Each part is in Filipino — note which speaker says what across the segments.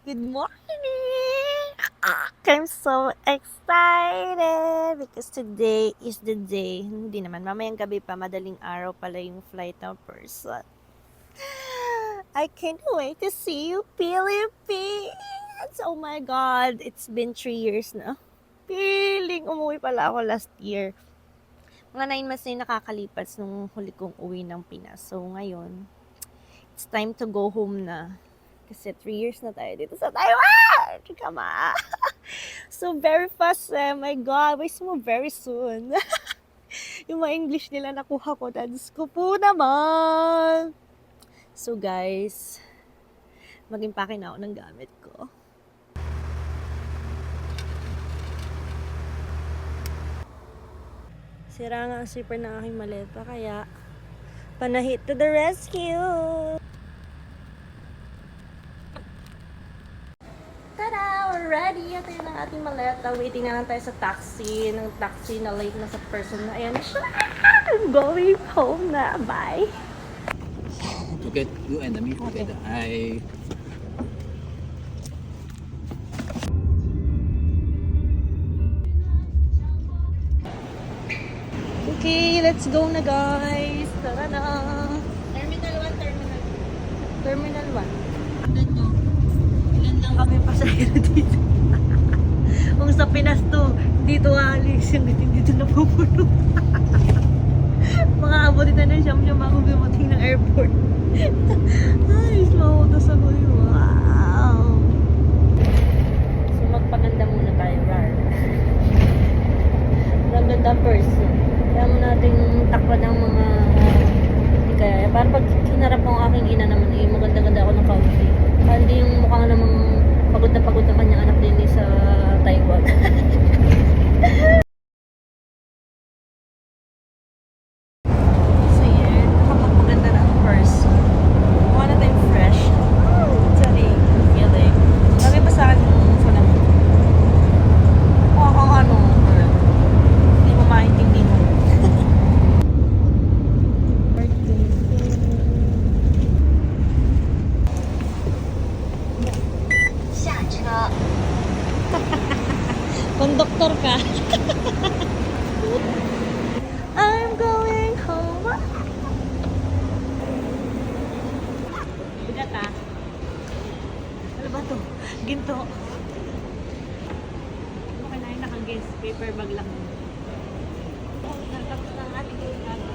Speaker 1: Good morning! I'm so excited because today is the day. Hindi naman, mamayang gabi pa, madaling araw pala yung flight ng person. I can't wait to see you, Philippines! Oh my God, it's been 3 years na. Piling, umuwi pala ako last year. Mga 9 months na yung nakakalipas nung huli kong uwi ng Pinas. So ngayon, it's time to go home na. Kasi 3 years na tayo dito sa Taiwan! Come on! So very fast eh. My God, wais mo very soon. Yung mga English nila nakuha ko. Diyos ko po naman! So guys, mag-impake na ako ng gamit ko. Sira nga ang zipper ng aking maleta, kaya panahit to the rescue! Tada! We're ready! Ito yun ang ating maleta. Waiting na lang tayo sa taxi. Ng taxi na late na sa person na. Ayan siya! I'm going home na. Bye!
Speaker 2: Okay, you and me together.
Speaker 1: Okay, let's go na guys! Tara na! Terminal 1, Terminal 1. Terminal 1. Ilan lang kami pasahero dito. Kung sa Pinas to, dito alis yung dito na pupuno. Mga abutin na ng siyam-siyam ako dumating ng airport. Ay, mautos ako yun. Wow! So magpaganda muna tayo, Rar. Maganda person. Kaya mo natin takpan ng mga hindi kaya. Para pag hinarap mo ang aking ina naman, eh, maganda-ganda ako ng kaunti. Hindi yung mukha namang pagod na kanyang anak din sa Taiwan. So yan, kapag-maganda na ang person. Mukha na tayong fresh. Sorry, feeling. Lagay pa sa akin yung phone naman. Mukha kang ano, girl. Hindi mo maintindihan. Konduktor ka. I'm going home. Bigat ah. Ano ba to? Ginto. Okay na yun, naka-guess. Paper bag lang. Tapos ng ating gawin.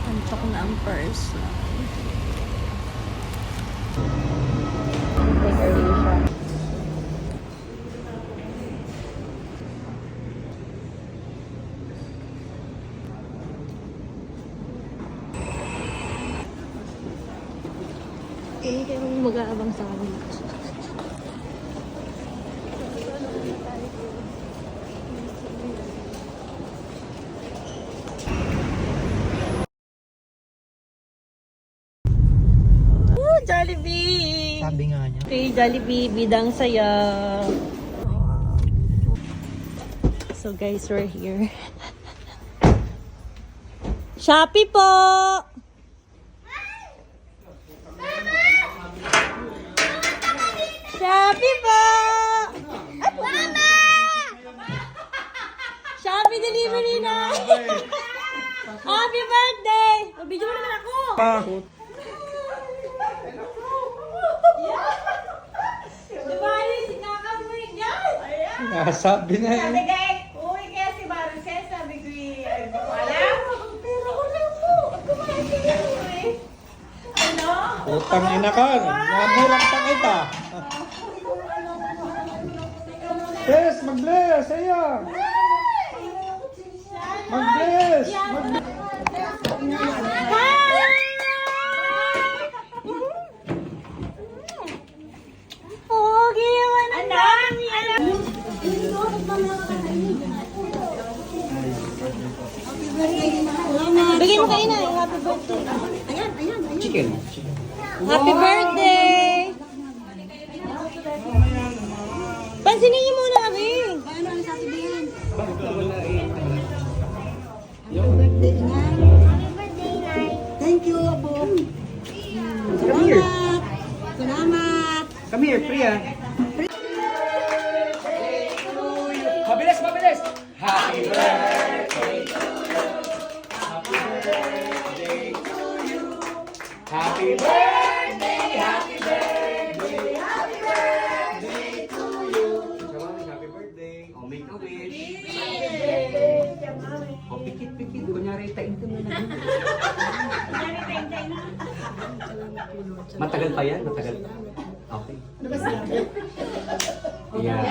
Speaker 1: Antok na ang person. Eh, kayo mag-aabang sa amin. Jollibee!
Speaker 2: Sabi nga niya.
Speaker 1: Okay, Jollibee, bidang saya. So guys, we're here. Shopee po! Shopee po! Mama! Shopee delivery na! Happy birthday! Video mo naman ako!
Speaker 2: Sabi na
Speaker 3: Sabi guys, uwi kaya si Maricel, sabi ko hindi ko alam. Pero ulam po, kumain kayo eh. Ano?
Speaker 2: Utang ina ka. Namurang pa kita. Bless, mag-bless. Ayan. Mag-bless.
Speaker 1: Okay naman ang dami. Bigay mo kayo na. Happy birthday.
Speaker 2: Chicken.
Speaker 1: Happy birthday!
Speaker 4: Mabilis, mabilis! Happy birthday to you! Happy birthday to you! Happy birthday, happy birthday, happy birthday to you! Happy birthday! O, make a wish! O, pikit-pikit. Kunyari, taintin mo na. Matagal pa yan? Matagal pa? Okay. Yan.